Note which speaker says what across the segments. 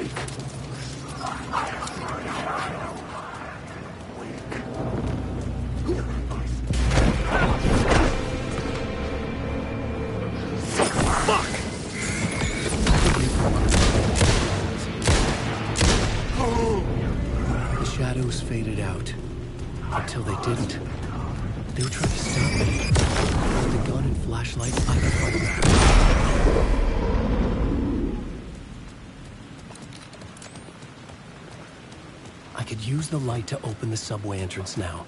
Speaker 1: The shadows faded out. Until they didn't. They were trying to stop me. With the gun and flashlight, I could fight back. I could use the light to open the subway entrance now.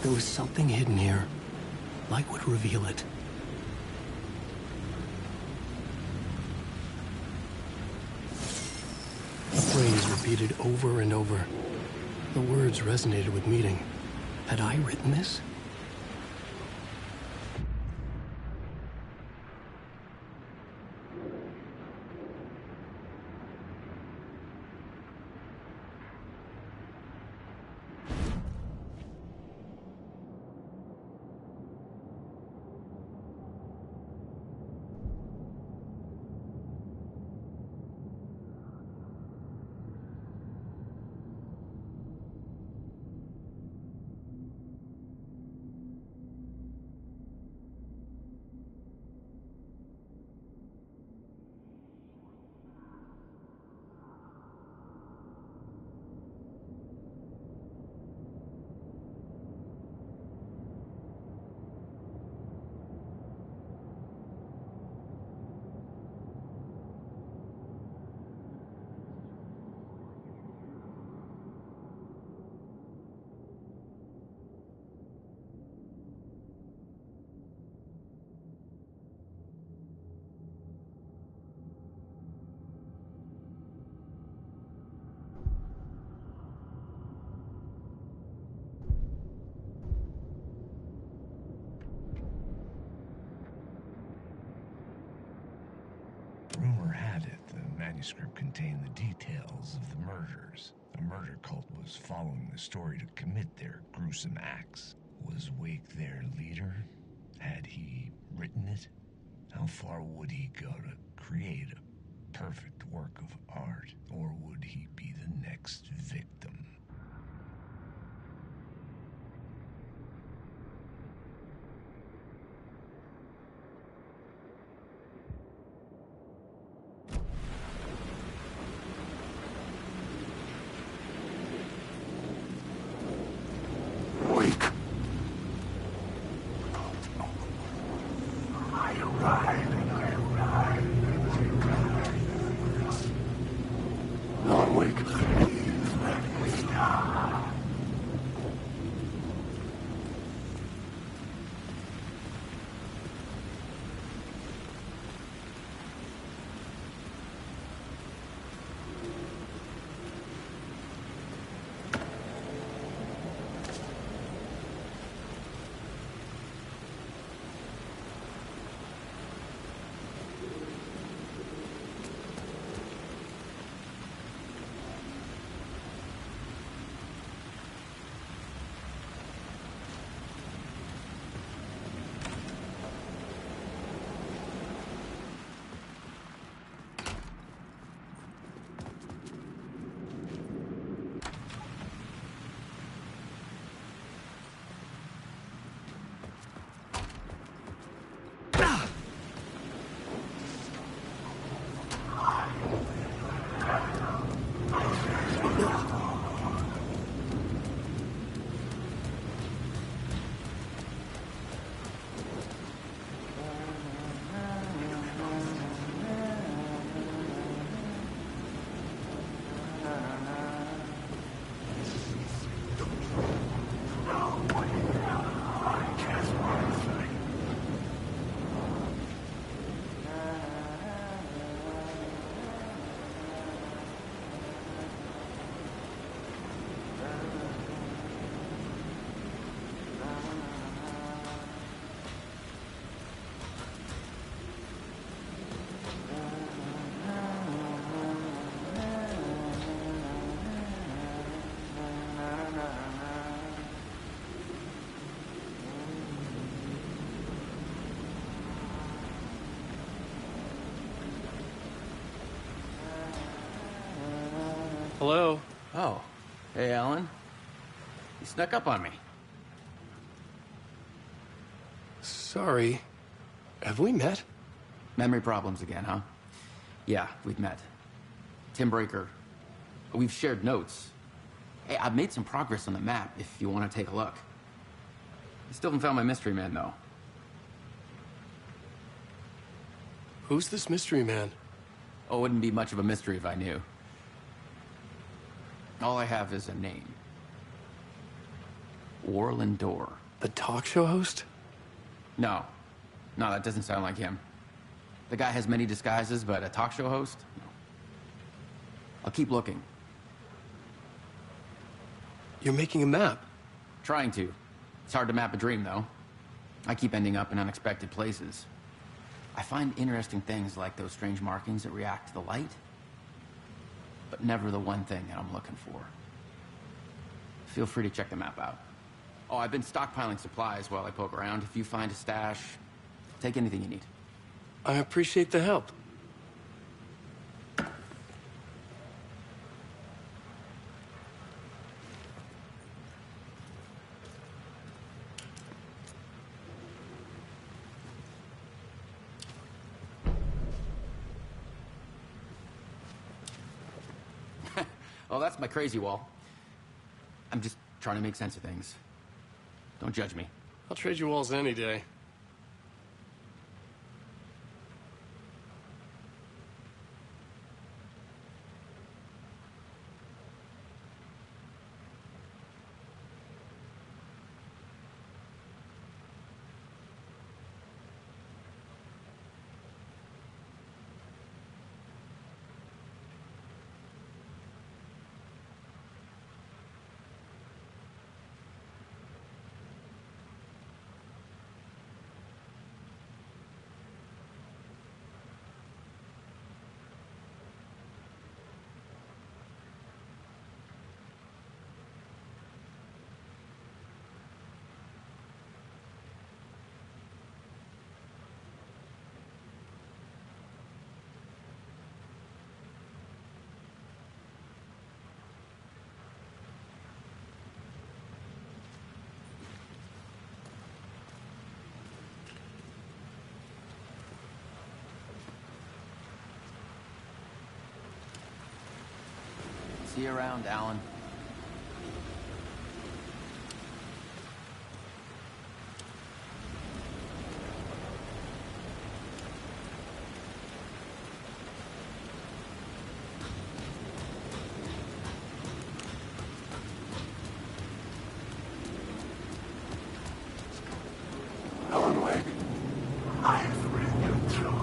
Speaker 1: There was something hidden here. Light would reveal it. A phrase repeated over and over. The words resonated with meaning. Had I written this?
Speaker 2: Rumor had it the manuscript contained the details of the murders. A murder cult was following the story to commit their gruesome acts. Was Wake their leader? Had he written it? How far would he go to create a perfect work of art? Or would he be the next victim?
Speaker 1: Hello?
Speaker 3: Oh. Hey, Alan. You snuck up on me.
Speaker 1: Sorry. Have we met?
Speaker 3: Memory problems again, huh? Yeah, we've met. Tim Breaker. We've shared notes. Hey, I've made some progress on the map if you want to take a look. I still haven't found my mystery man, though.
Speaker 1: Who's this mystery man?
Speaker 3: Oh, it wouldn't be much of a mystery if I knew. All I have is a name. Warlindor.
Speaker 1: The talk show host?
Speaker 3: No. No, that doesn't sound like him. The guy has many disguises, but a talk show host? No. I'll keep looking.
Speaker 1: You're making a map?
Speaker 3: Trying to. It's hard to map a dream, though. I keep ending up in unexpected places. I find interesting things like those strange markings that react to the light, but never the one thing that I'm looking for. Feel free to check the map out. Oh, I've been stockpiling supplies while I poke around. If you find a stash, take anything you need.
Speaker 1: I appreciate the help.
Speaker 3: Oh, that's my crazy wall. I'm just trying to make sense of things. Don't judge me.
Speaker 1: I'll trade you walls any day.
Speaker 3: See you around, Alan.
Speaker 2: Alan Wake, I have read your through.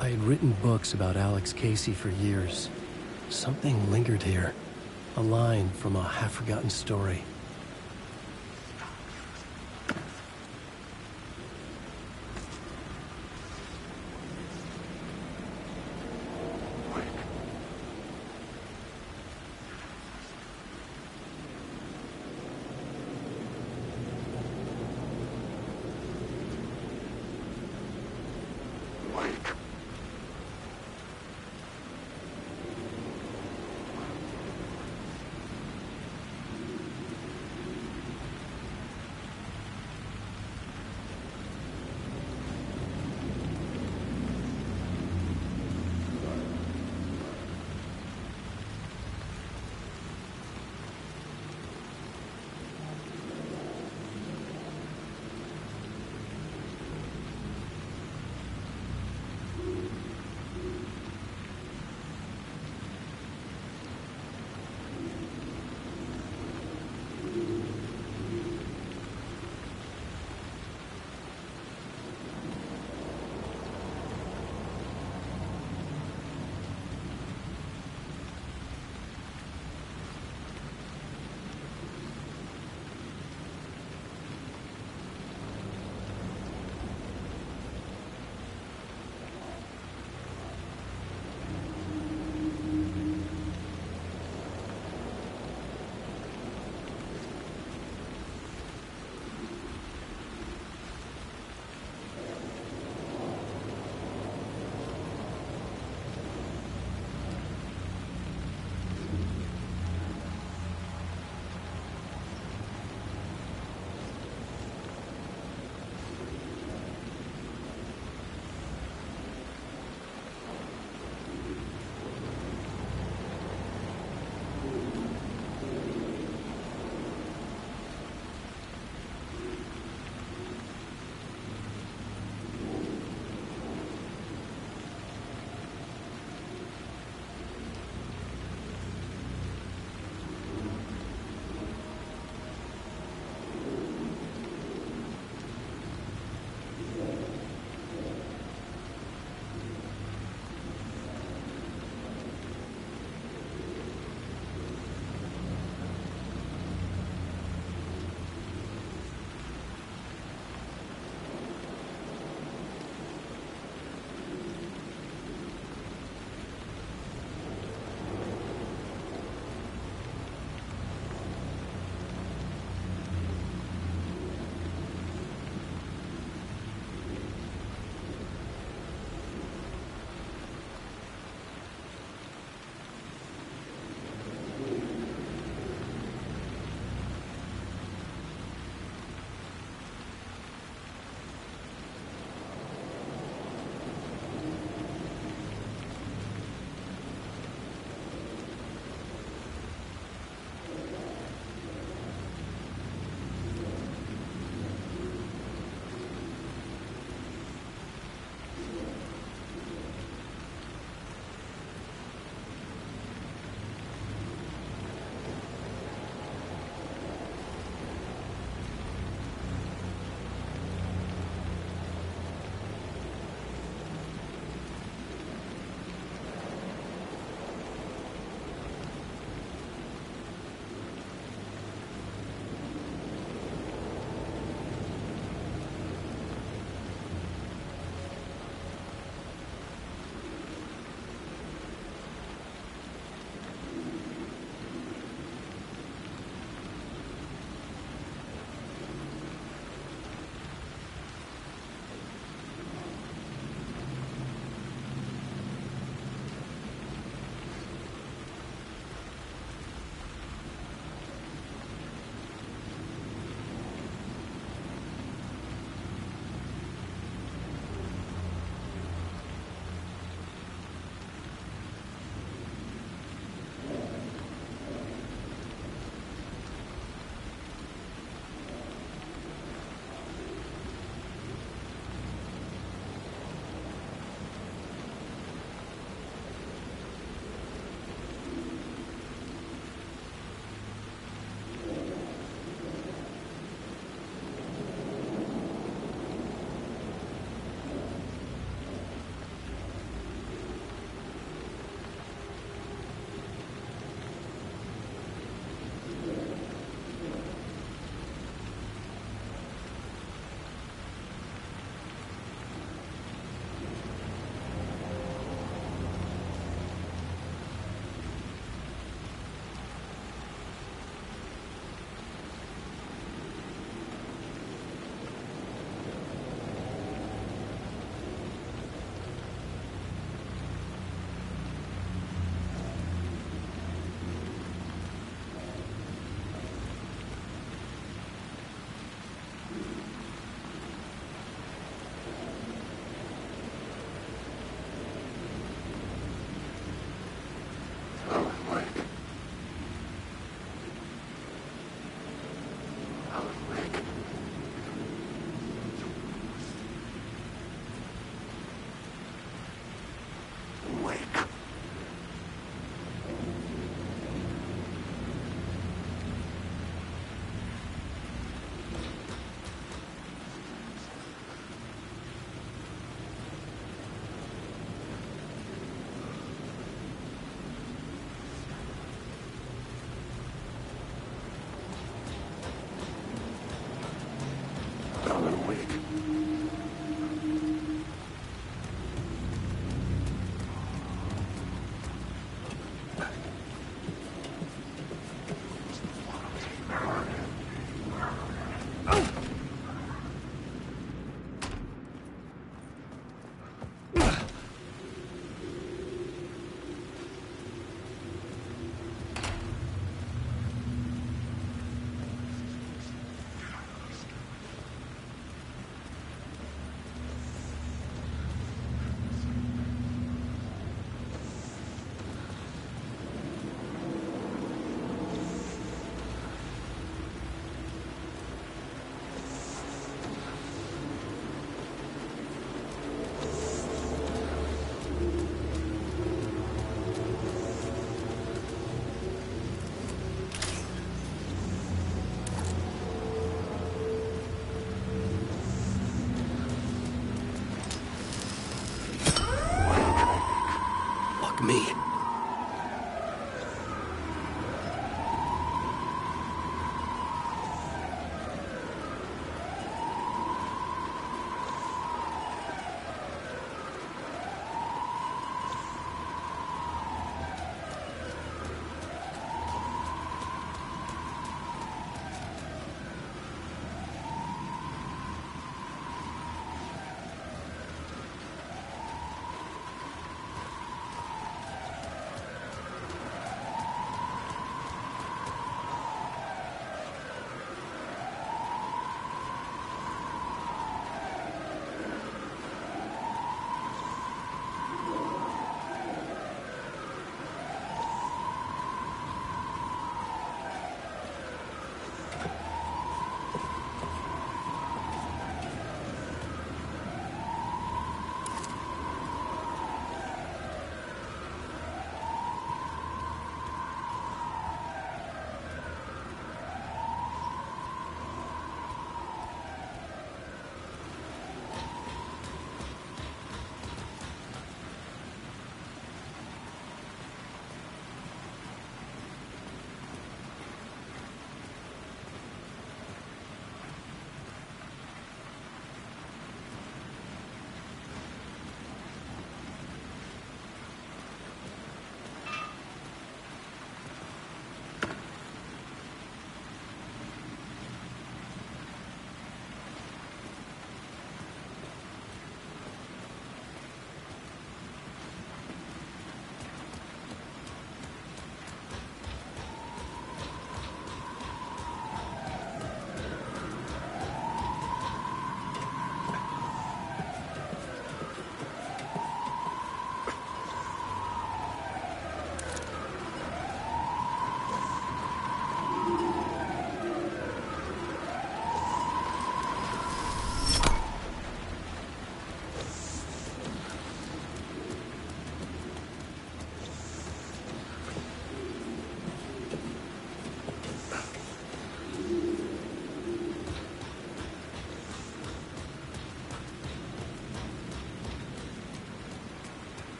Speaker 1: I had written books about Alex Casey for years. Something lingered here. A line from a half-forgotten story.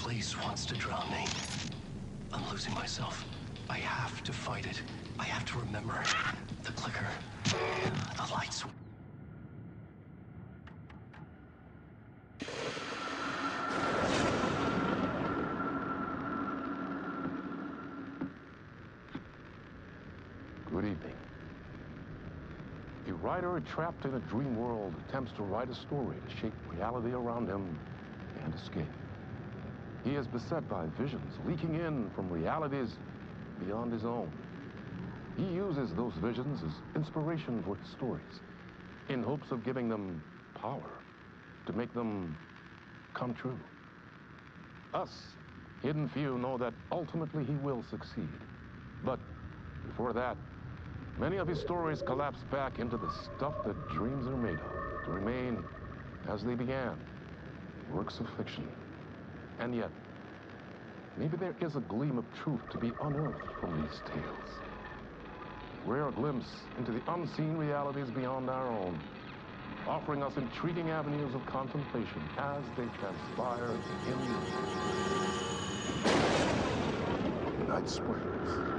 Speaker 1: place wants to drown me. I'm losing myself. I have to fight it. I have to remember. The clicker. The lights.
Speaker 4: Good evening. A writer trapped in a dream world attempts to write a story to shape reality around him and escape. He is beset by visions leaking in from realities beyond his own. He uses those visions as inspiration for his stories, in hopes of giving them power, to make them come true. Us, hidden few, know that ultimately he will succeed. But before that, many of his stories collapse back into the stuff that dreams are made of, to remain as they began, works of fiction. And yet, maybe there is a gleam of truth to be unearthed from these tales. A rare glimpse into the unseen realities beyond our own, offering us intriguing avenues of contemplation as they transpire in Night Springs.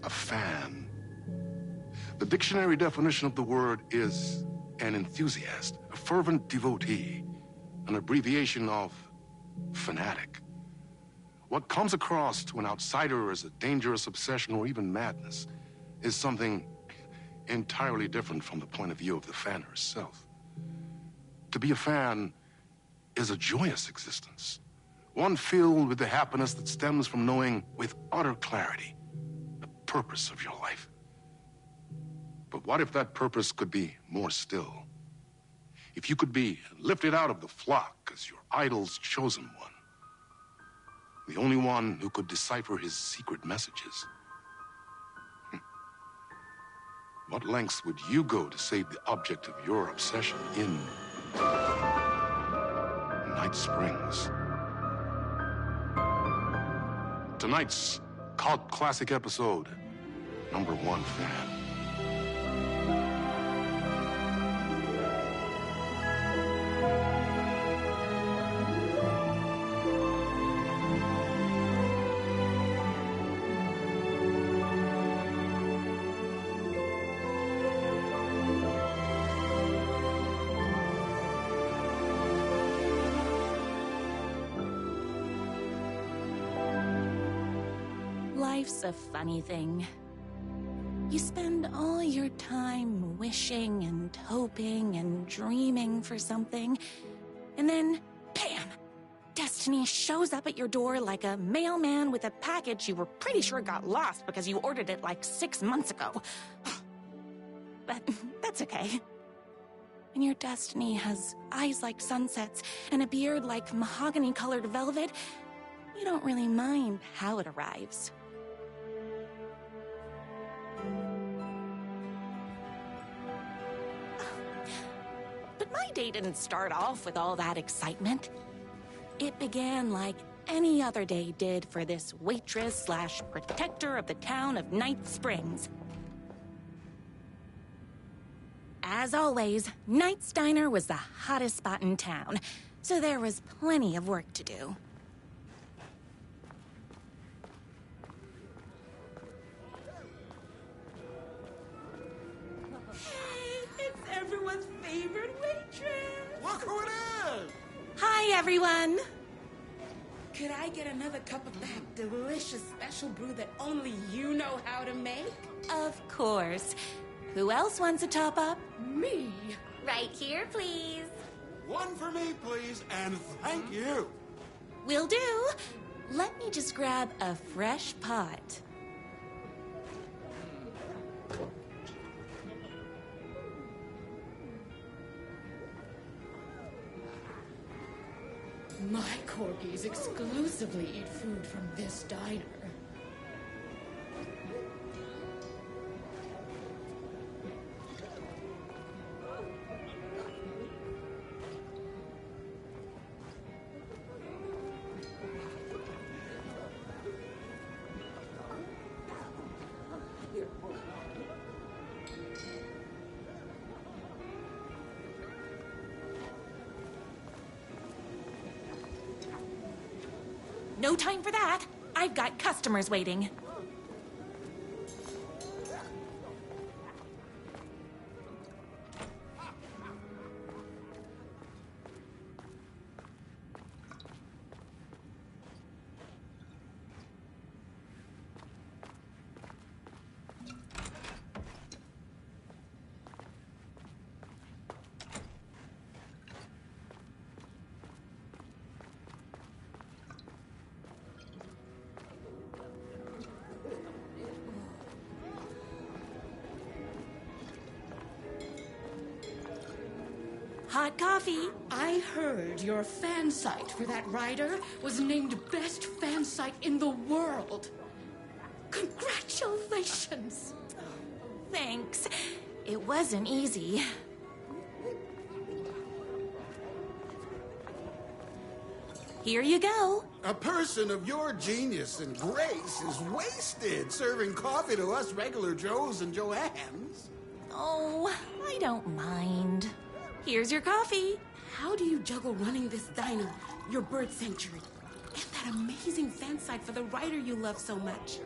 Speaker 5: A fan. The dictionary definition of the word is an enthusiast, a fervent devotee, an abbreviation of fanatic. What comes across to an outsider as a dangerous obsession or even madness is something entirely different from the point of view of the fan herself. To be a fan is a joyous existence, one filled with the happiness that stems from knowing with utter clarity the purpose of your life. But what if that purpose could be more still? If you could be lifted out of the flock as your idol's chosen one, the only one who could decipher his secret messages. What lengths would you go to save the object of your obsession in Night Springs? Tonight's cult classic episode, #1 Fan.
Speaker 6: Life's a funny thing. You spend all your time wishing and hoping and dreaming for something, and then, bam! Destiny shows up at your door like a mailman with a package you were pretty sure got lost because you ordered it like 6 months ago. But that's okay. When your destiny has eyes like sunsets and a beard like mahogany-colored velvet, you don't really mind how it arrives. But my day didn't start off with all that excitement. It began like any other day did for this waitress/protector of the town of Night Springs. As always, Knight's Diner was the hottest spot in town, so there was plenty of work to do.
Speaker 7: Hey, it's everyone's favorite waitress!
Speaker 8: Look who it is!
Speaker 6: Hi, everyone!
Speaker 7: Could I get another cup of that delicious special brew that only you know how to make?
Speaker 6: Of course. Who else wants a top-up?
Speaker 7: Me!
Speaker 9: Right here, please.
Speaker 8: One for me, please, and thank you.
Speaker 6: Will do. Let me just grab a fresh pot.
Speaker 7: My corgis exclusively eat food from this diner.
Speaker 6: No time for that. I've got customers waiting. Hot coffee.
Speaker 7: I heard your fan site for that rider was named best fan site in the world. Congratulations!
Speaker 6: Thanks. It wasn't easy. Here you go.
Speaker 8: A person of your genius and grace is wasted serving coffee to us regular Joes and Joannes.
Speaker 6: Oh, I don't mind. Here's your coffee.
Speaker 7: How do you juggle running this diner, your bird sanctuary, and that amazing fan site for the writer you love so much?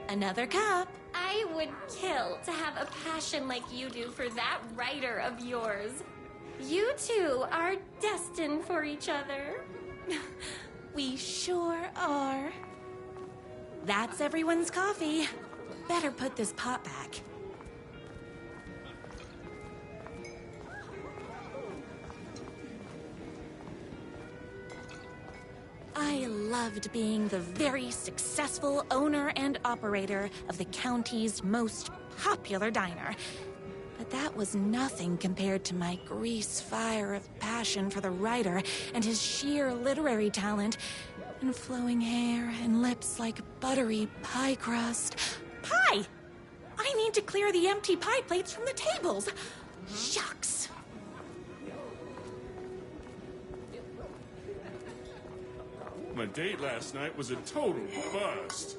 Speaker 6: Another cup.
Speaker 9: I would kill to have a passion like you do for that writer of yours. You two are destined for each other.
Speaker 6: We sure are. That's everyone's coffee. Better put this pot back. I loved being the very successful owner and operator of the county's most popular diner. But that was nothing compared to my grease fire of passion for the writer and his sheer literary talent, and flowing hair and lips like buttery pie crust. Pie! I need to clear the empty pie plates from the tables. Shucks.
Speaker 10: My date last night was a total bust.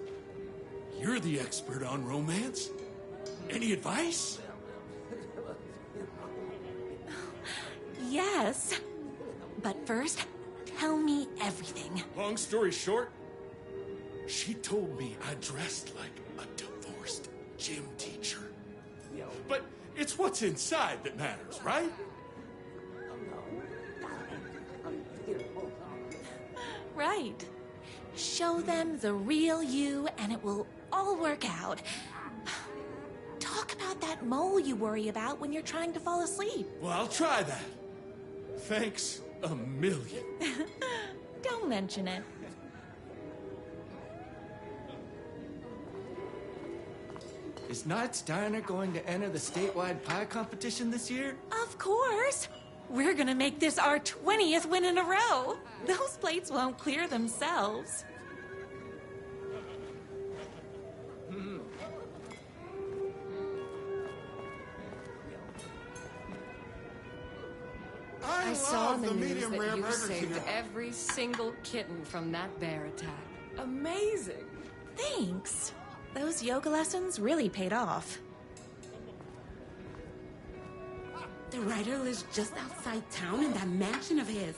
Speaker 10: You're the expert on romance. Any advice?
Speaker 6: Yes. But first, tell me everything.
Speaker 10: Long story short, she told me I dressed like a divorced gym teacher. But It's what's inside that matters, right?
Speaker 6: Right. Show them the real you and it will all work out. Talk about that mole you worry about when you're trying to fall asleep.
Speaker 10: Well, I'll try that. Thanks a million.
Speaker 6: Don't mention it.
Speaker 11: Is Knight's Diner going to enter the statewide pie competition this year?
Speaker 6: Of course. We're gonna make this our 20th win in a row. Those plates won't clear themselves.
Speaker 12: I saw in the news
Speaker 8: medium
Speaker 12: that
Speaker 8: rare
Speaker 12: you
Speaker 8: burger
Speaker 12: saved
Speaker 8: king.
Speaker 12: every single kitten from that bear attack. Amazing.
Speaker 6: Thanks. Those yoga lessons really paid off.
Speaker 7: The writer lives just outside town in that mansion of his.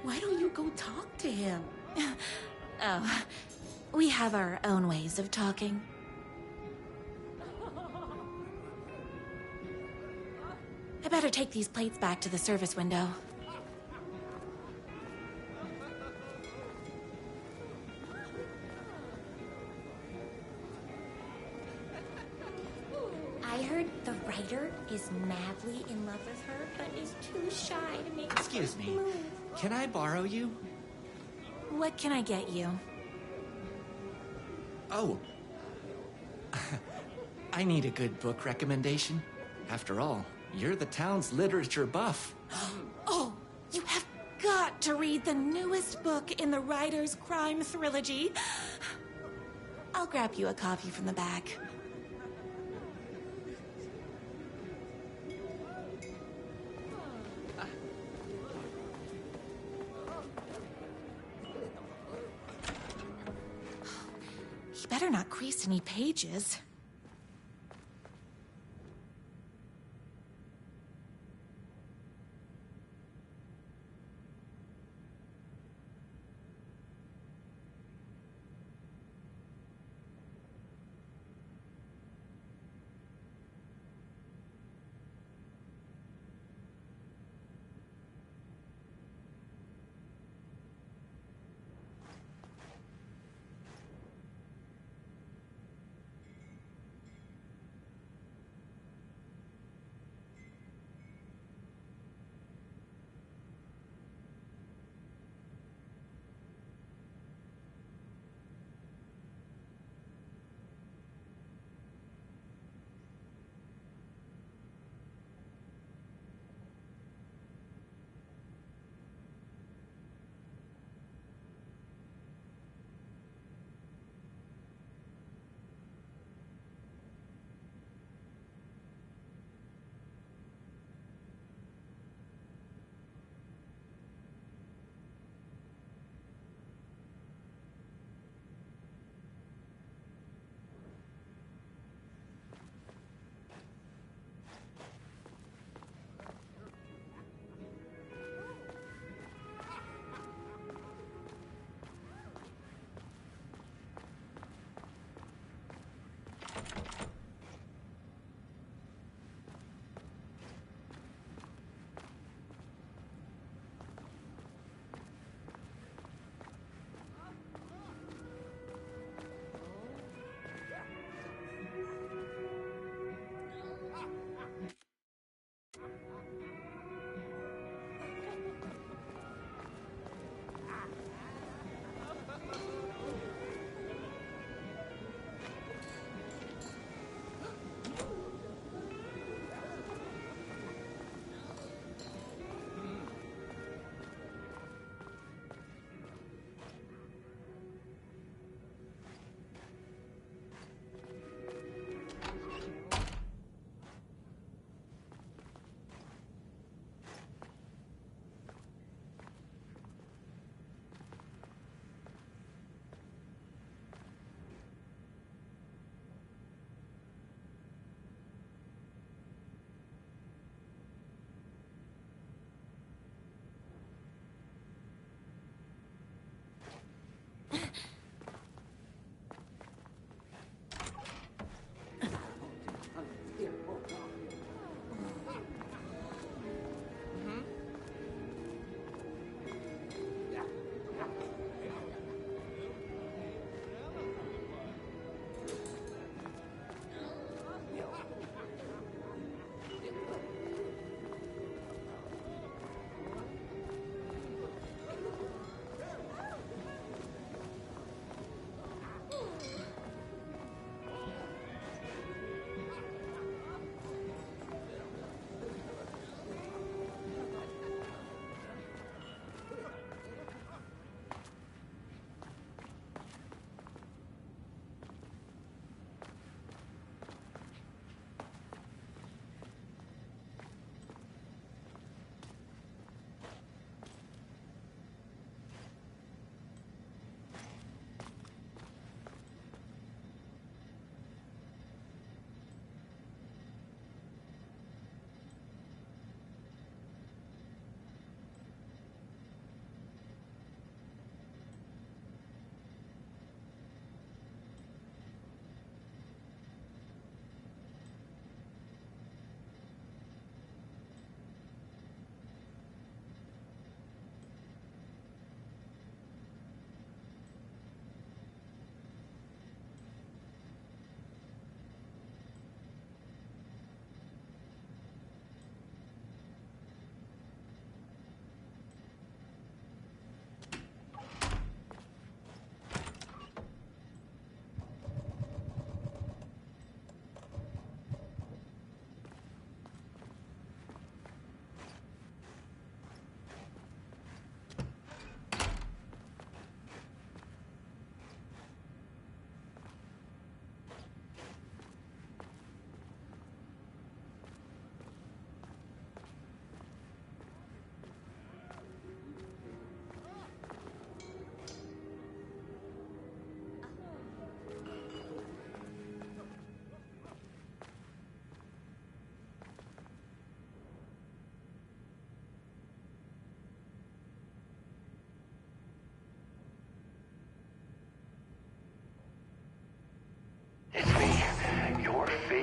Speaker 7: Why don't you go talk to him?
Speaker 6: Oh, we have our own ways of talking. I better take these plates back to the service window.
Speaker 9: I heard the writer is madly in love with her, but is too shy to make
Speaker 11: Excuse
Speaker 9: a
Speaker 11: me.
Speaker 9: move.
Speaker 11: Can I borrow you?
Speaker 6: What can I get you?
Speaker 11: Oh. I need a good book recommendation. After all, you're the town's literature buff.
Speaker 6: Oh, you have got to read the newest book in the writer's crime trilogy. I'll grab you a copy from the back. You better not crease any pages.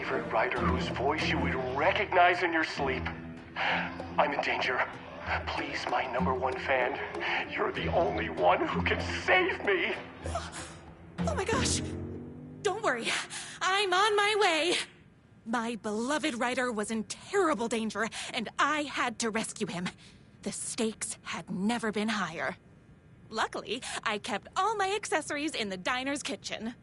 Speaker 13: favorite writer whose voice you would recognize in your sleep. I'm in danger. Please, my #1 fan, you're the only one who can save me.
Speaker 6: Oh my gosh! Don't worry, I'm on my way. My beloved writer was in terrible danger, and I had to rescue him. The stakes had never been higher. Luckily, I kept all my accessories in the diner's kitchen.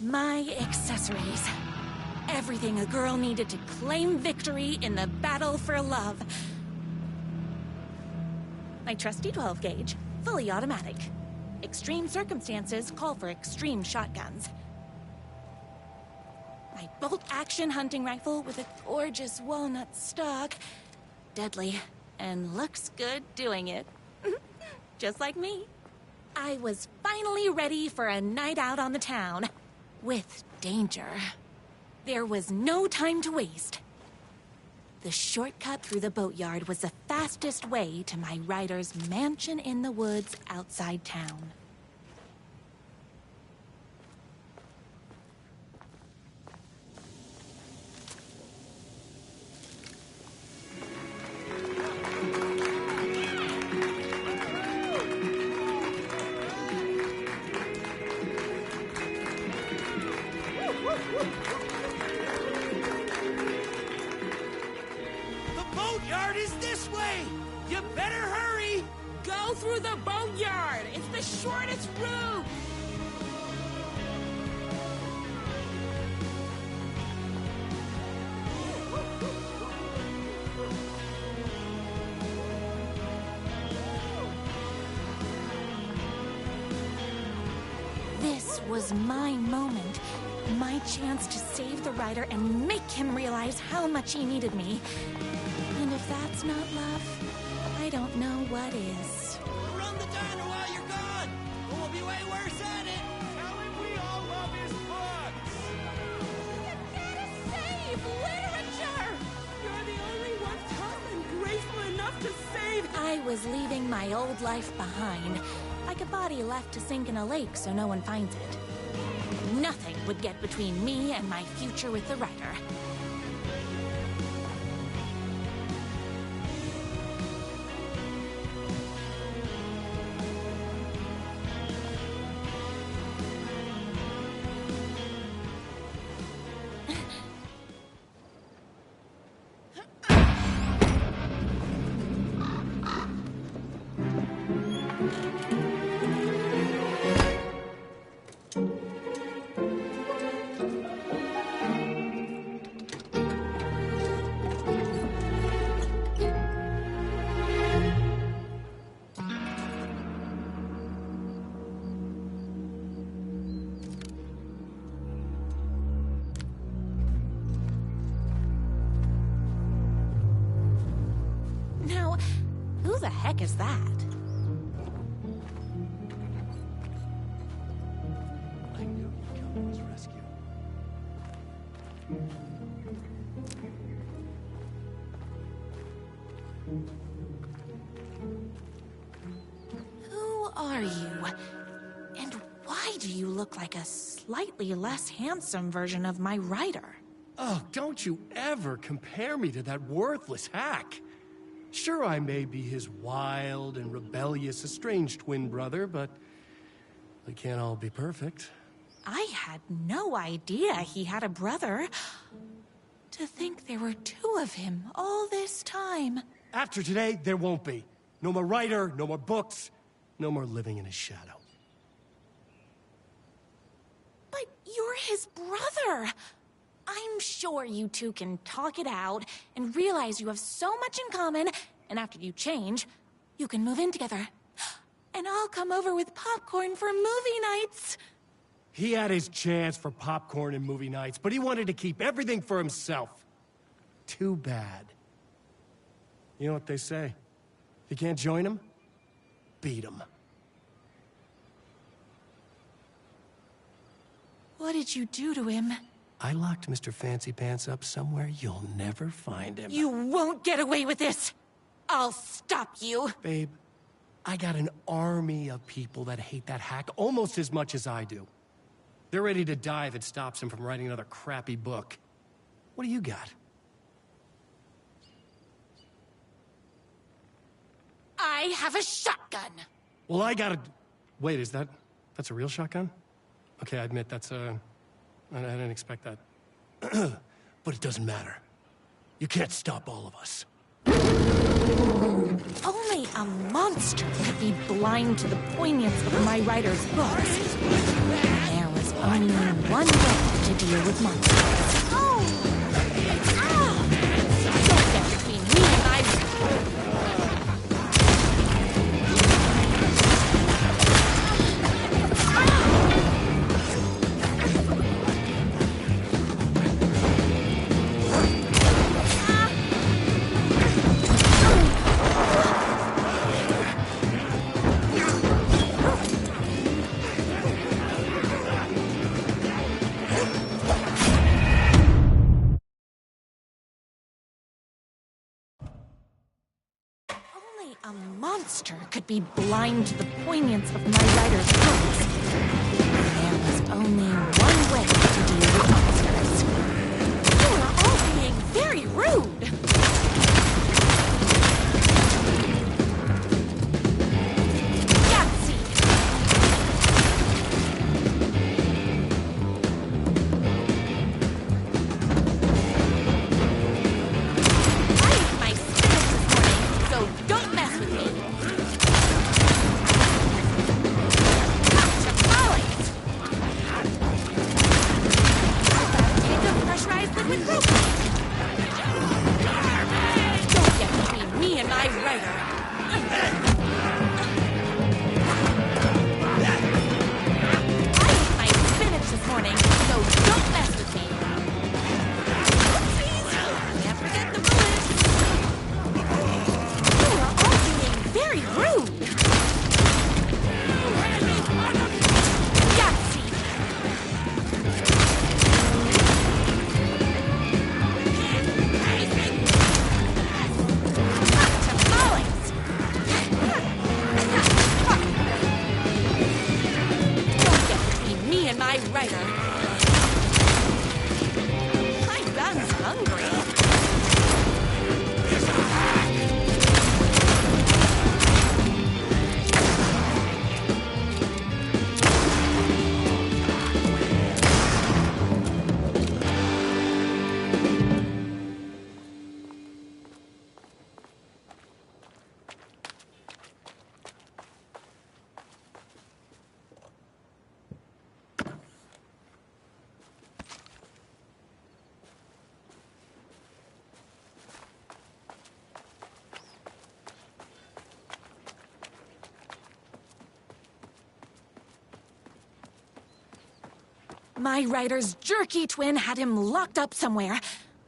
Speaker 6: My accessories. Everything a girl needed to claim victory in the battle for love. My trusty 12 gauge, fully automatic. Extreme circumstances call for extreme shotguns. My bolt-action hunting rifle with a gorgeous walnut stock. Deadly, and looks good doing it. Just like me. I was finally ready for a night out on the town. With danger. There was no time to waste. The shortcut through the boatyard was the fastest way to my writer's mansion in the woods outside town.
Speaker 14: The boatyard is this way! You better hurry!
Speaker 7: Go through the boatyard! It's the shortest route!
Speaker 6: This was my moment. My chance to save the writer and make him realize how much he needed me. And if that's not love, I don't know what is.
Speaker 14: Run the diner while you're gone! Or we'll be way worse at it! Tell him we all love his books!
Speaker 7: You gotta save literature! You're the only one tough and graceful enough to save...
Speaker 6: I was leaving my old life behind, like a body left to sink in a lake so no one finds it. Nothing would get between me and my future with the writer. Now, who the heck is that?
Speaker 1: I knew you'd come to his rescue.
Speaker 6: Who are you? And why do you look like a slightly less handsome version of my writer?
Speaker 1: Oh, don't you ever compare me to that worthless hack. Sure, I may be his wild and rebellious estranged twin brother, but we can't all be perfect.
Speaker 6: I had no idea he had a brother. To think there were two of him all this time.
Speaker 1: After today, there won't be. No more writer, no more books, no more living in his shadow.
Speaker 6: But you're his brother. I'm sure you two can talk it out and realize you have so much in common And after you change, you can move in together. And I'll come over with popcorn for movie nights.
Speaker 1: He had his chance for popcorn and movie nights, but he wanted to keep everything for himself. Too bad. You know what they say? If you can't join him, beat him.
Speaker 6: What did you do to him?
Speaker 1: I locked Mr. Fancy Pants up somewhere you'll never find him.
Speaker 6: You won't get away with this! I'll stop you!
Speaker 1: Babe, I got an army of people that hate that hack almost as much as I do. They're ready to die if it stops him from writing another crappy book. What do you got?
Speaker 6: I have a shotgun!
Speaker 1: Well, I got a... Wait, that's a real shotgun? Okay, I admit I didn't expect that. But it doesn't matter. You can't stop all of us.
Speaker 6: Only a monster could be blind to the poignance of my writer's books. There was only one way to deal with monsters. Oh! Ah! Don't get between me and my... A monster could be blind to the poignance of my writer's books. There was only one way to deal with monsters. You are all being very rude. Yahtzee! I ate my spinach this morning, so don't mess with me. Pressurized liquid propane. Don't get between me and my writer. I ate my spinach this morning, so don't mess with me. Oopsies! Can't forget the bullets. You are all being very rude. Yahtzee! My writer. My gun's hungry. My writer's jerky twin had him locked up somewhere,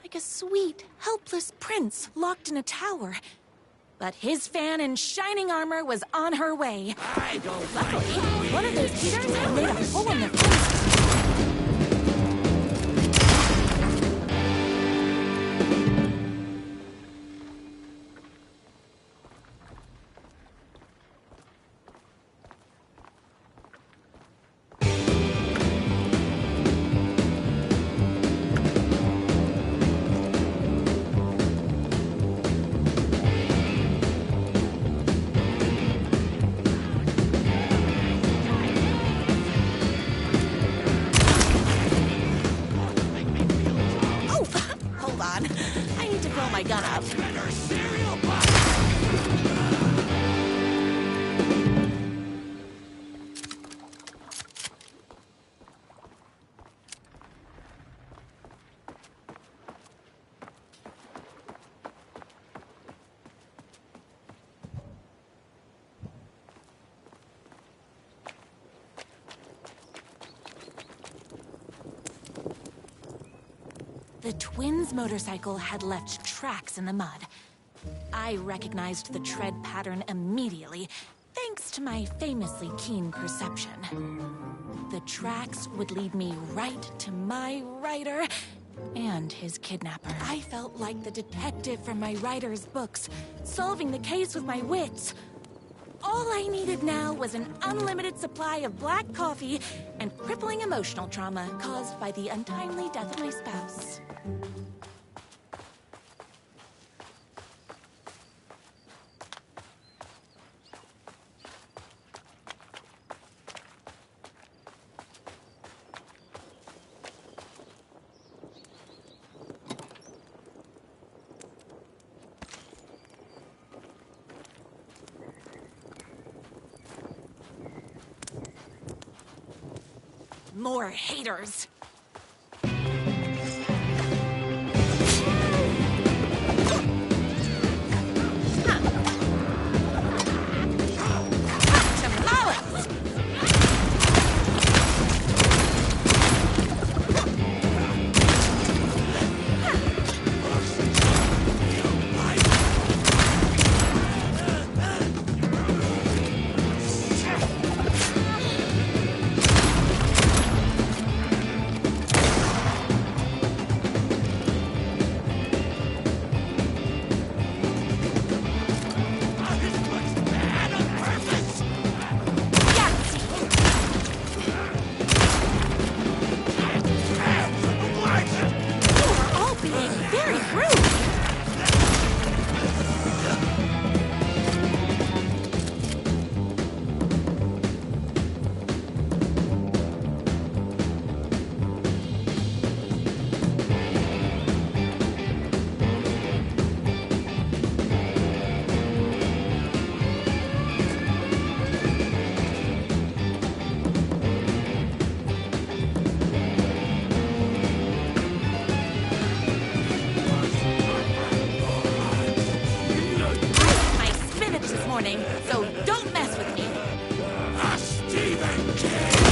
Speaker 6: like a sweet, helpless prince locked in a tower. But his fan in shining armor was on her way. Luckily, one of those cheaters had made a hole in the fence. My gun up. The twins' motorcycle had left tracks in the mud. I recognized the tread pattern immediately, thanks to my famously keen perception. The tracks would lead me right to my rider and his kidnapper. I felt like the detective from my writer's books, solving the case with my wits. All I needed now was an unlimited supply of black coffee and crippling emotional trauma caused by the untimely death of my spouse. More haters. So don't mess with me.
Speaker 14: Stephen King!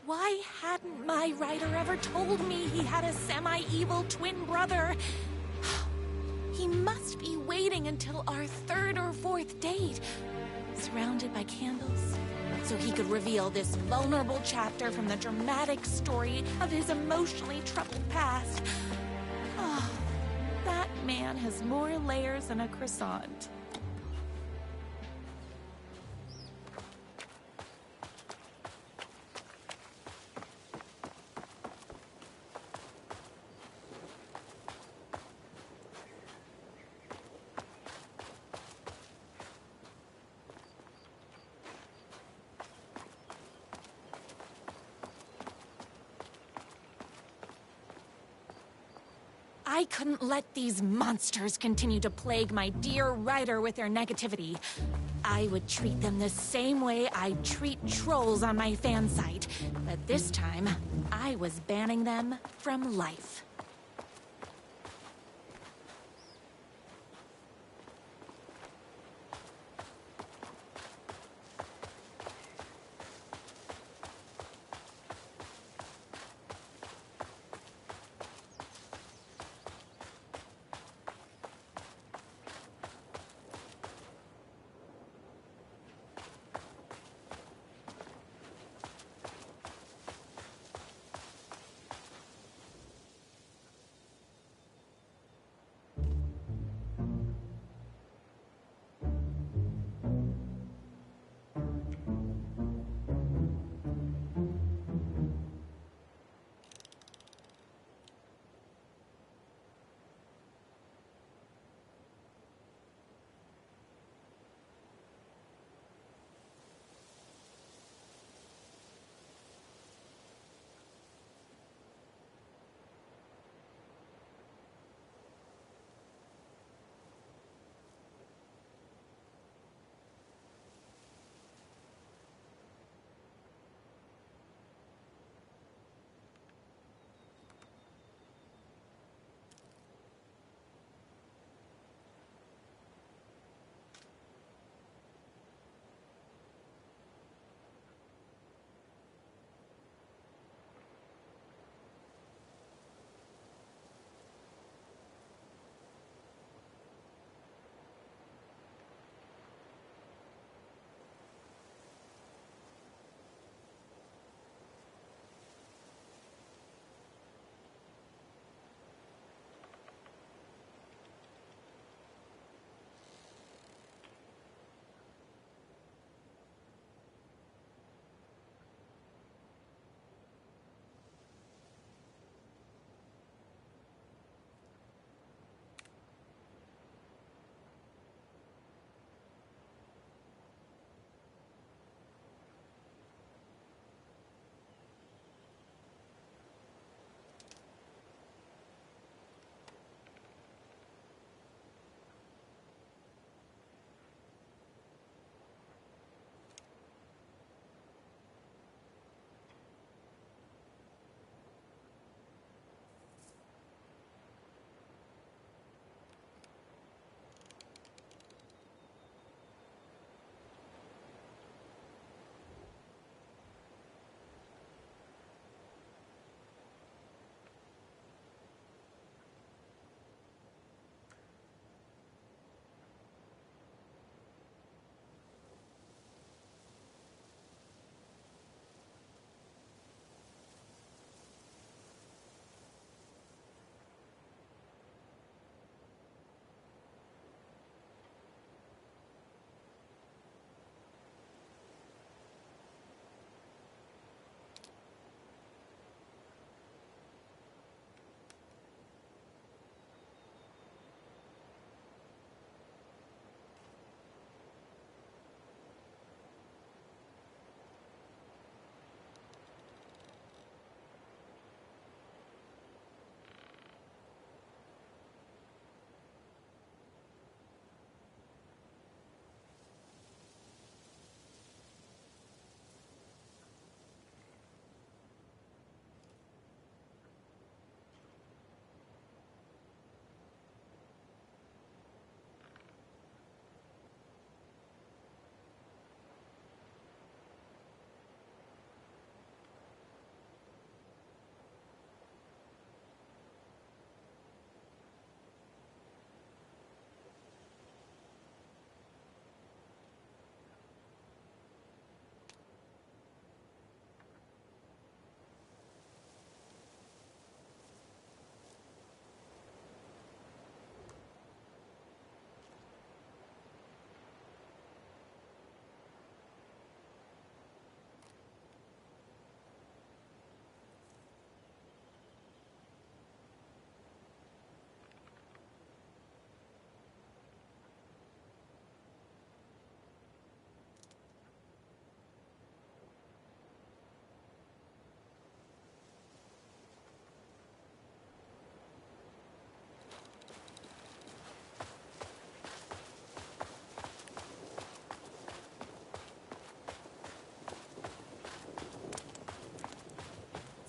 Speaker 6: Why hadn't my writer ever told me he had a semi-evil twin brother? He must be waiting until our third or fourth date, surrounded by candles, so he could reveal this vulnerable chapter from the dramatic story of his emotionally troubled past. Oh, that man has more layers than a croissant. I couldn't let these monsters continue to plague my dear writer with their negativity. I would treat them the same way I treat trolls on my fan site, but this time, I was banning them from life.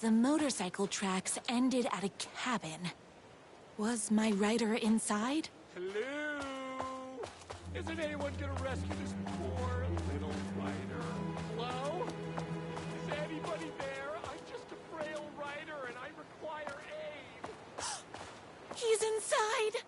Speaker 6: The motorcycle tracks ended at a cabin. Was my rider inside?
Speaker 10: Hello? Isn't anyone gonna rescue this poor little rider? Hello? Is anybody there? I'm just a frail rider and I require aid.
Speaker 6: He's inside!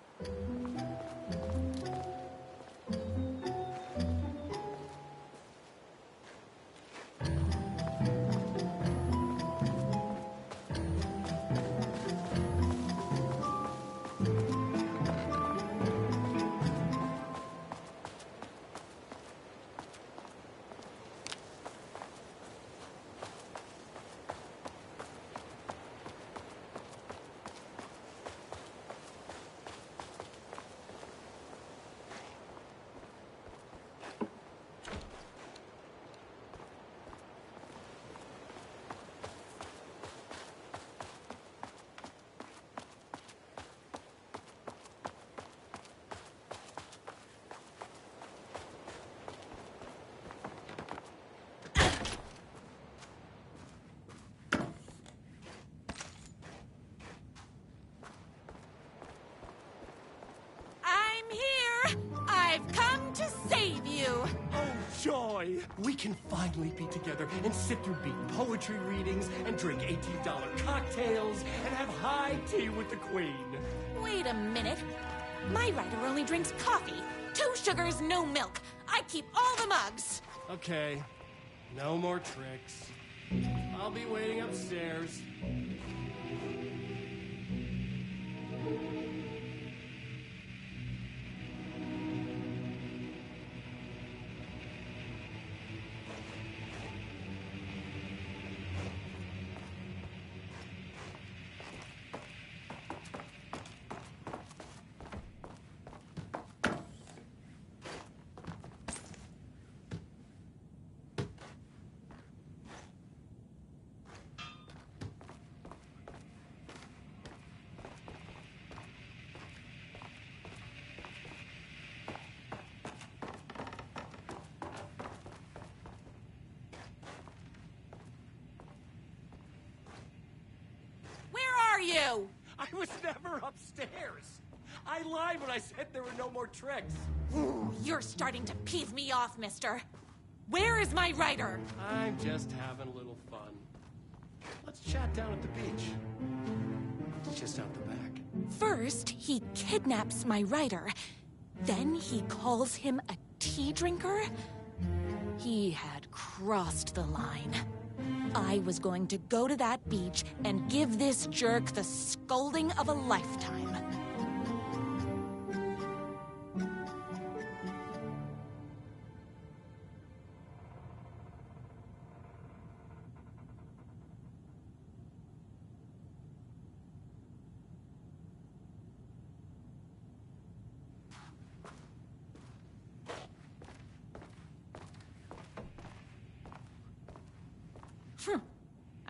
Speaker 6: I've come to save you!
Speaker 1: Oh, joy! We can finally be together and sit through beat poetry readings and drink $18 cocktails and have high tea with the Queen.
Speaker 6: Wait a minute. My rider only drinks coffee. 2 sugars, no milk. I keep all the mugs.
Speaker 1: Okay, no more tricks. I'll be waiting upstairs.
Speaker 6: You?
Speaker 1: I was never upstairs. I lied when I said there were no more tricks.
Speaker 6: Ooh, you're starting to piss me off, mister. Where is my rider?
Speaker 1: I'm just having a little fun. Let's chat down at the beach. It's just out the back.
Speaker 6: First, he kidnaps my rider. Then he calls him a tea drinker. He had crossed the line. I was going to go to that beach and give this jerk the scolding of a lifetime.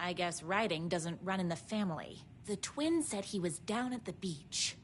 Speaker 6: I guess riding doesn't run in the family. The twin said he was down at the beach.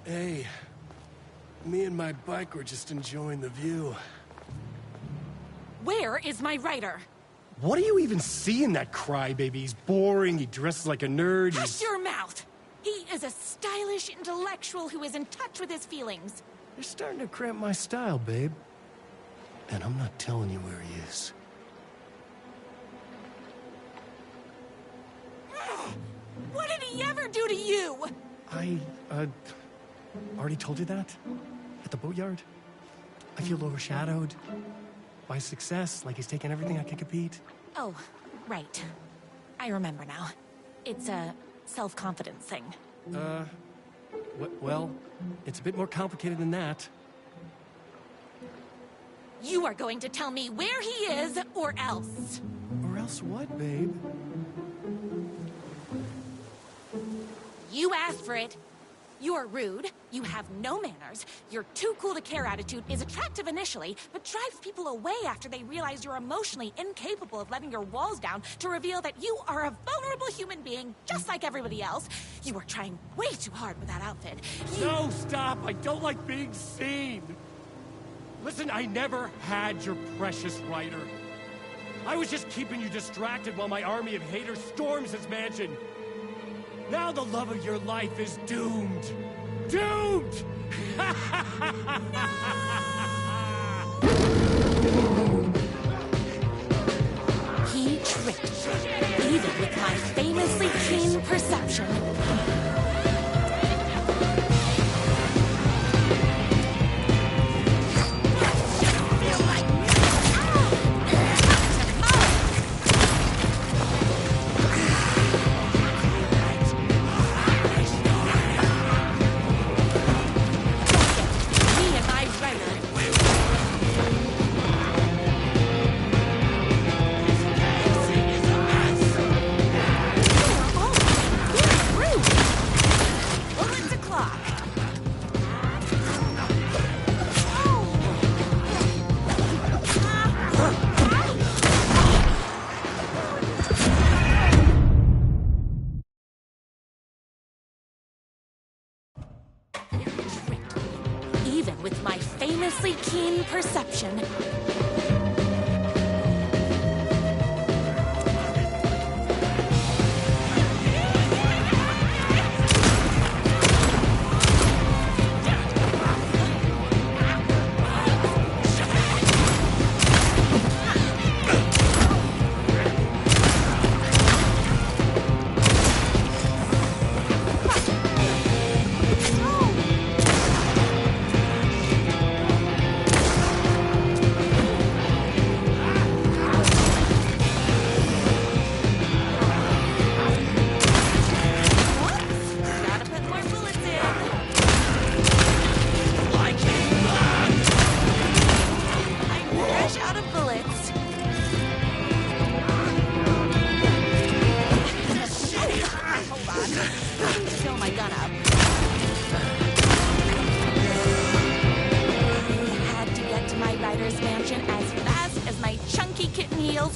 Speaker 1: Hey, me and my bike were just enjoying the view.
Speaker 6: Where is my rider?
Speaker 1: What do you even see in that crybaby? He's boring, he dresses like a nerd.
Speaker 6: Hush your mouth! He is a stylish intellectual who is in touch with his feelings.
Speaker 1: You're starting to cramp my style, babe. And I'm not telling you where he is.
Speaker 6: do to you?
Speaker 1: I, already told you that? At the boatyard? I feel overshadowed by success, like he's taken everything I can compete.
Speaker 6: Oh, right. I remember now. It's a self-confidence thing.
Speaker 1: Well, it's a bit more complicated than that.
Speaker 6: You are going to tell me where he is, or else.
Speaker 1: Or else what, babe?
Speaker 6: You asked for it. You're rude, you have no manners, your too cool to care attitude is attractive initially, but drives people away after they realize you're emotionally incapable of letting your walls down to reveal that you are a vulnerable human being just like everybody else. You are trying way too hard with that outfit.
Speaker 1: No, stop! I don't like being seen! Listen, I never had your precious writer. I was just keeping you distracted while my army of haters storms his mansion. Now the love of your life is doomed. Doomed!
Speaker 6: He tricked me, even with my famously keen perception. Even with my famously keen perception.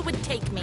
Speaker 6: Would take me.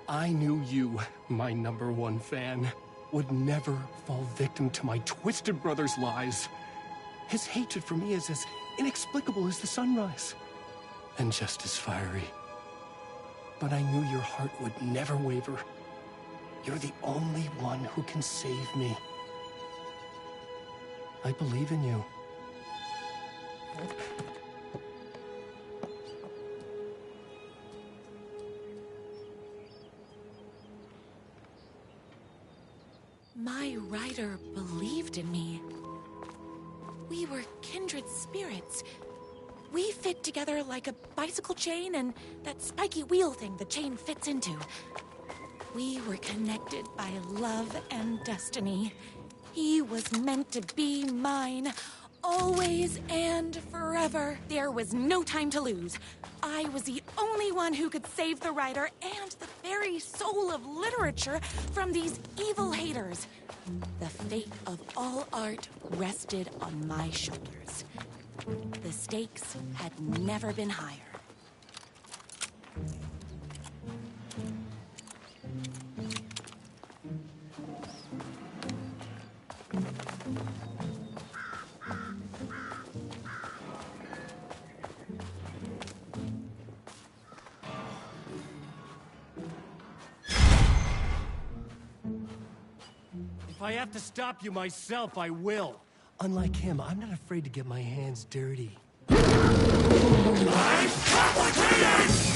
Speaker 1: I knew you, my #1 fan, would never fall victim to my twisted brother's lies. His hatred for me is as inexplicable as the sunrise, and just as fiery. But I knew your heart would never waver. You're the only one who can save me. I believe in you.
Speaker 6: My rider believed in me. We were kindred spirits. We fit together like a bicycle chain and that spiky wheel thing the chain fits into. We were connected by love and destiny. He was meant to be mine, always and forever. There was no time to lose. I was the only one who could save the writer and the very soul of literature from these evil haters. The fate of all art rested on my shoulders. The stakes had never been higher.
Speaker 1: If I have to stop you myself, I will. Unlike him, I'm not afraid to get my hands dirty. I'm complicated!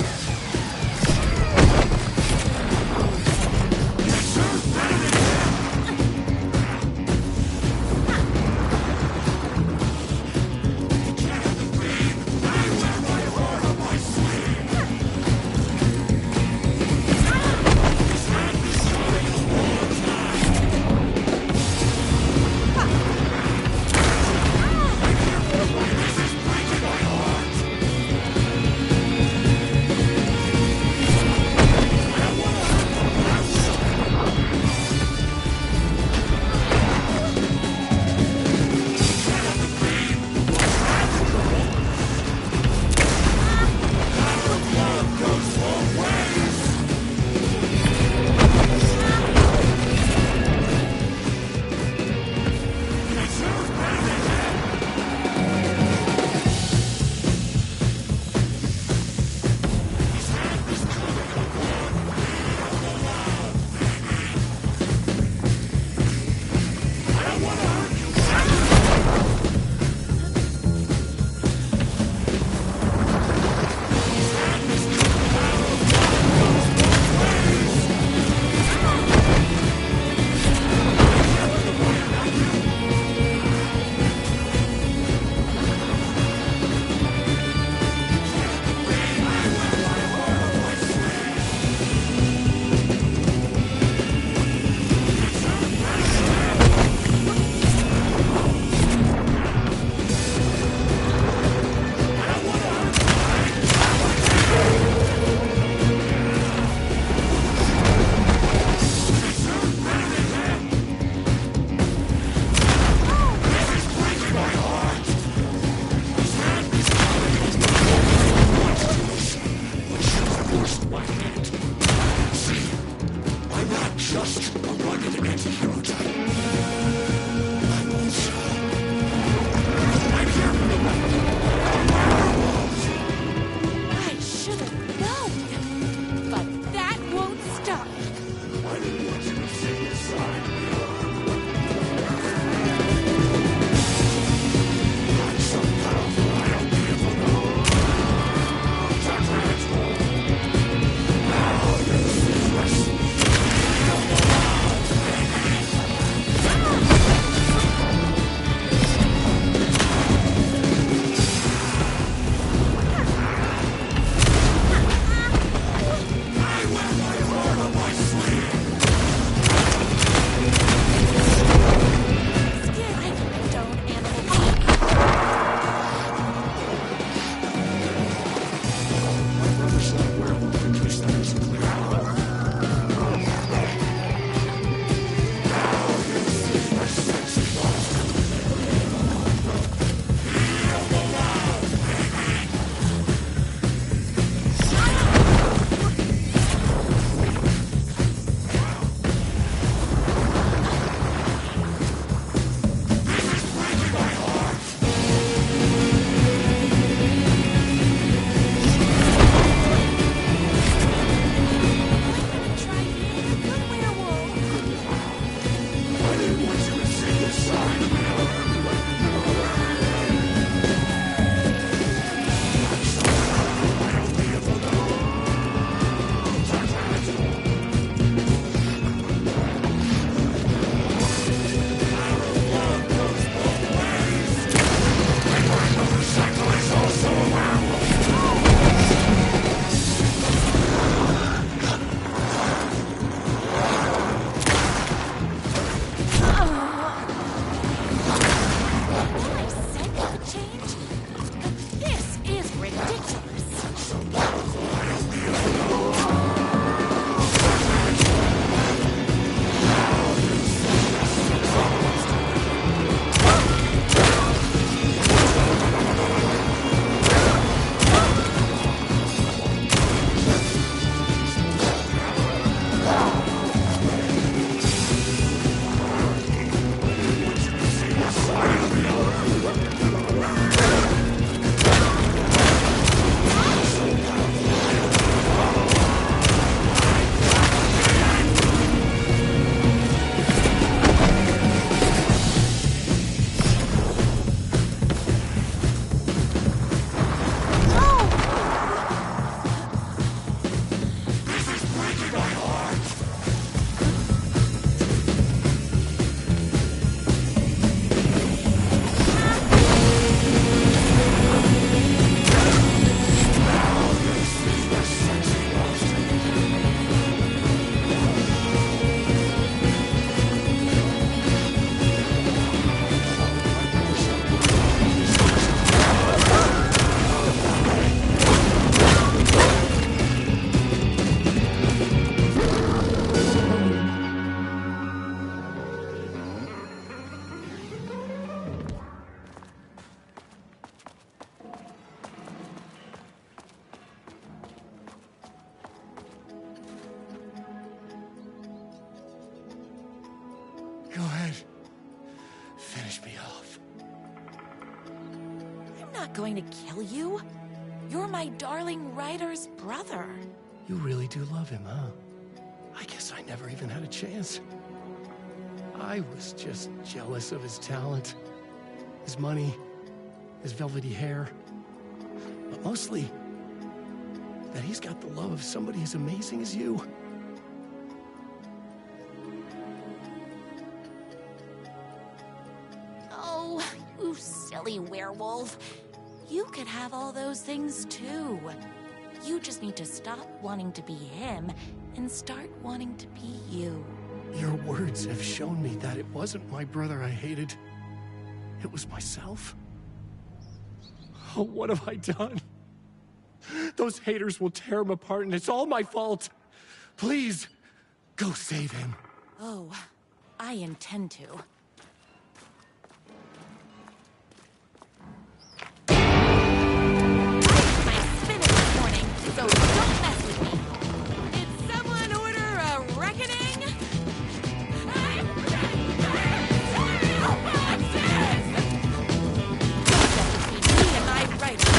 Speaker 6: not going to kill you. You're my darling writer's brother.
Speaker 1: You really do love him, huh? I guess I never even had a chance. I was just jealous of his talent, his money, his velvety hair. But mostly, that he's got the love of somebody as amazing as you.
Speaker 6: Oh, you silly werewolf. You could have all those things too. You just need to stop wanting to be him and start wanting to be you.
Speaker 1: Your words have shown me that it wasn't my brother I hated. It was myself. Oh, what have I done? Those haters will tear him apart, and it's all my fault. Please, go save him.
Speaker 6: Oh, I intend to. My spinach this morning, so don't mess with me. Did someone order a reckoning? Between me and my writing.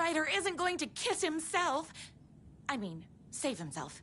Speaker 6: Ryder isn't going to kiss himself. I mean, save himself.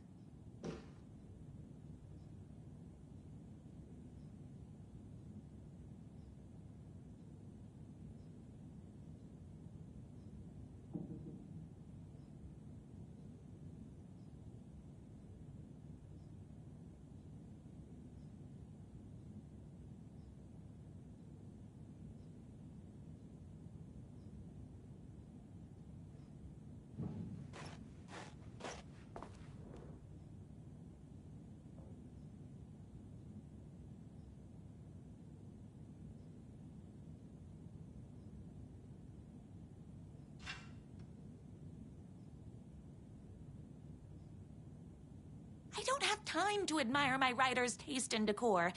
Speaker 6: I don't have time to admire my writer's taste in decor.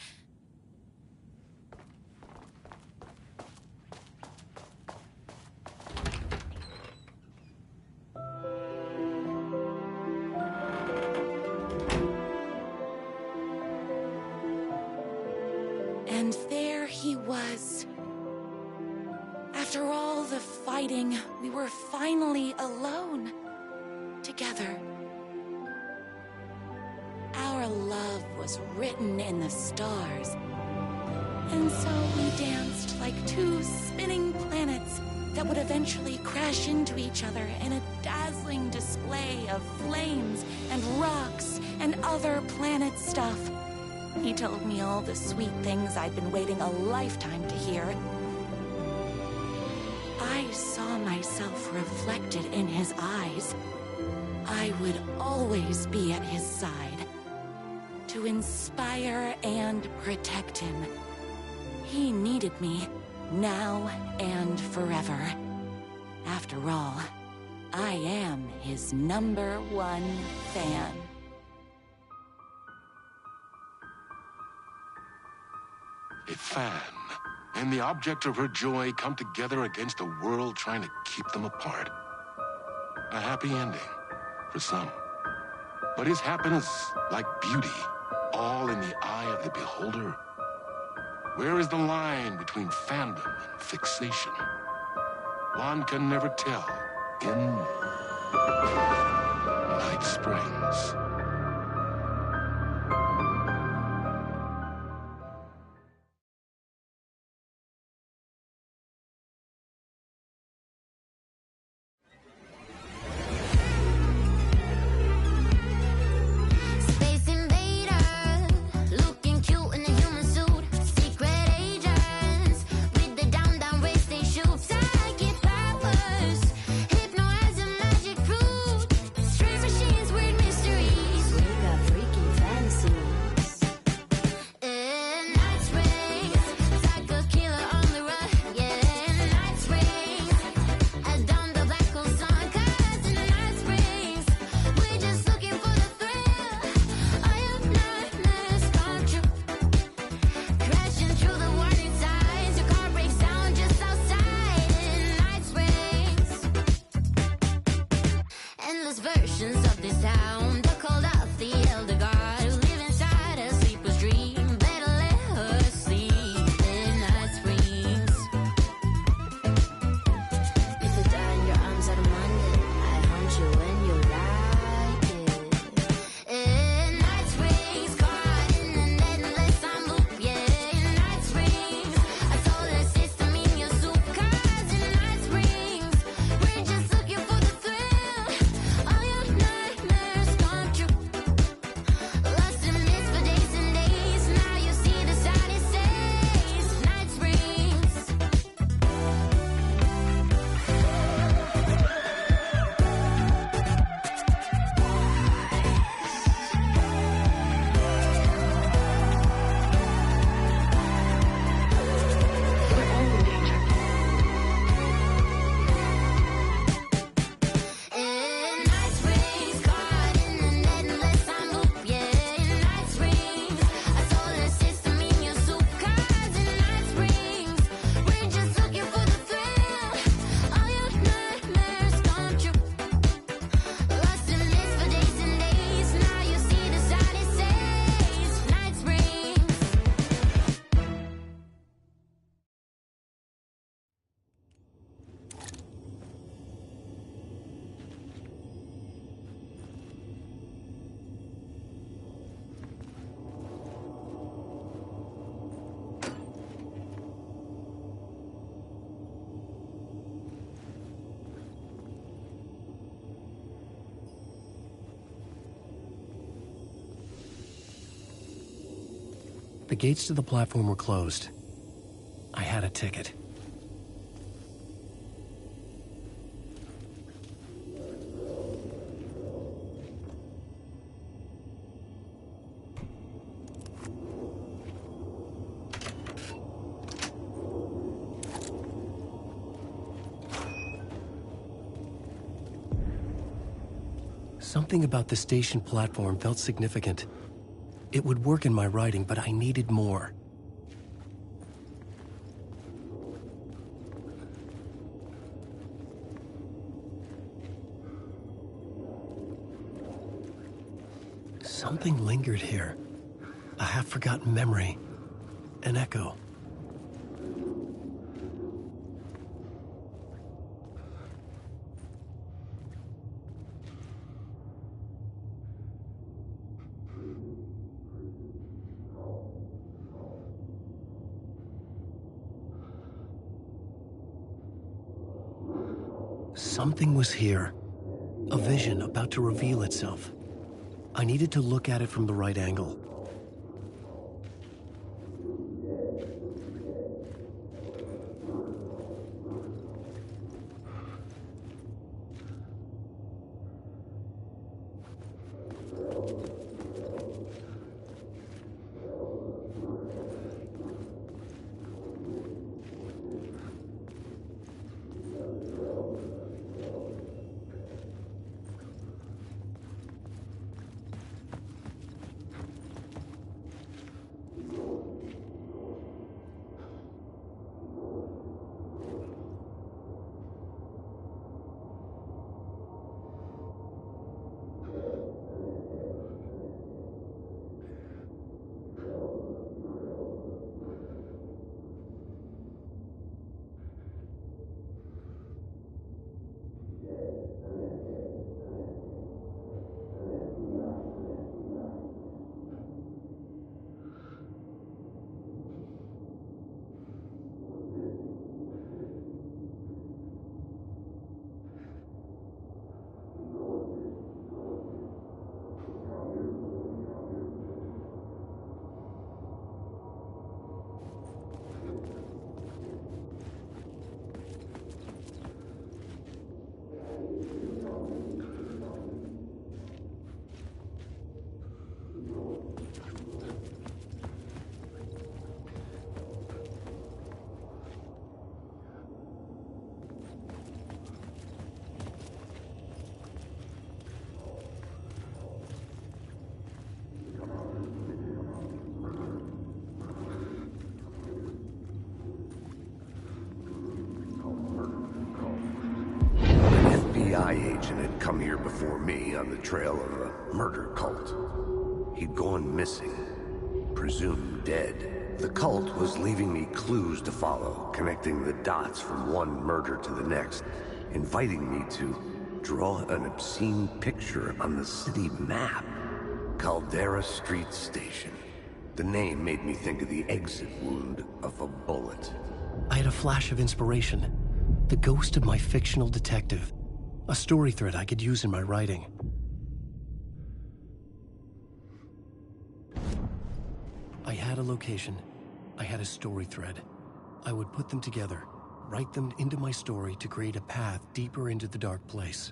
Speaker 6: And there he was. After all the fighting, we were finally alone. Together. Our love was written in the stars. And so we danced like two spinning planets that would eventually crash into each other in a dazzling display of flames and rocks and other planet stuff. He told me all the sweet things I'd been waiting a lifetime to hear. I saw myself reflected in his eyes. I would always be at his side, to inspire and protect him. He needed me, now and forever. After all, I am his #1 fan.
Speaker 5: A fan and the object of her joy come together against a world trying to keep them apart. A happy ending for some. But is happiness, like beauty, all in the eye of the beholder? Where is the line between fandom and fixation? One can never tell in Night Springs.
Speaker 15: Mystery.
Speaker 1: The gates to the platform were closed. I had a ticket. Something about the station platform felt significant. It would work in my writing, but I needed more. Something lingered here. A half-forgotten memory. An echo. Something was here. A vision about to reveal itself. I needed to look at it from the right angle.
Speaker 2: Agent had come here before me on the trail of a murder cult. He'd gone missing, presumed dead. The cult was leaving me clues to follow, connecting the dots from one murder to the next, inviting me to draw an obscene picture on the city map. Caldera Street Station. The name made me think of the exit wound of a bullet.
Speaker 1: I had a flash of inspiration. The ghost of my fictional detective. A story thread I could use in my writing. I had a location. I had a story thread. I would put them together, write them into my story to create a path deeper into the dark place.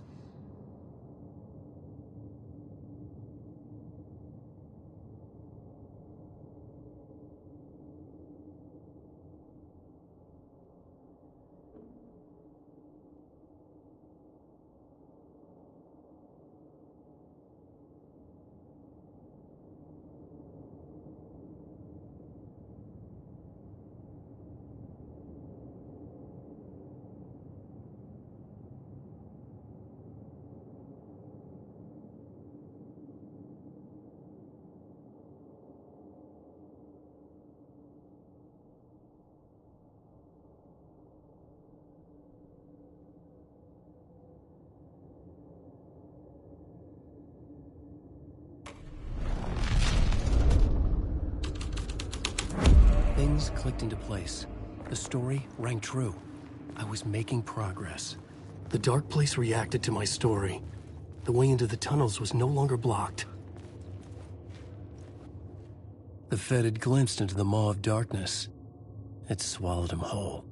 Speaker 1: Things clicked into place. The story rang true. I was making progress. The dark place reacted to my story. The way into the tunnels was no longer blocked. The Fed had glimpsed into the maw of darkness. It swallowed him whole.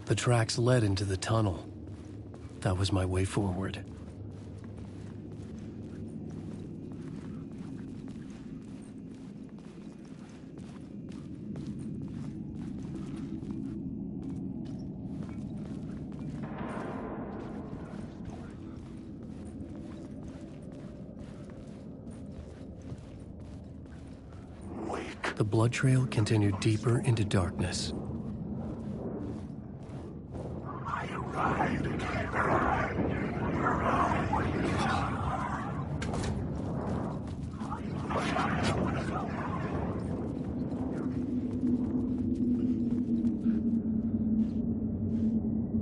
Speaker 1: The tracks led into the tunnel. That was my way forward. The blood trail continued deeper into darkness.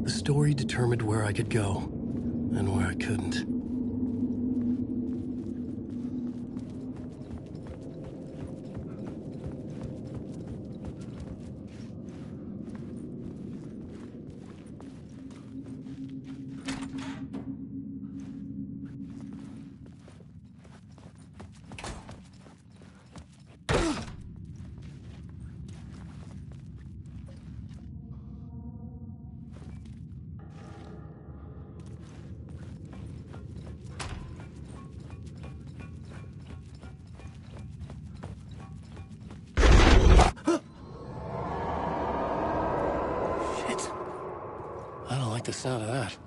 Speaker 1: The story determined where I could go and where I couldn't. I don't like the sound of that.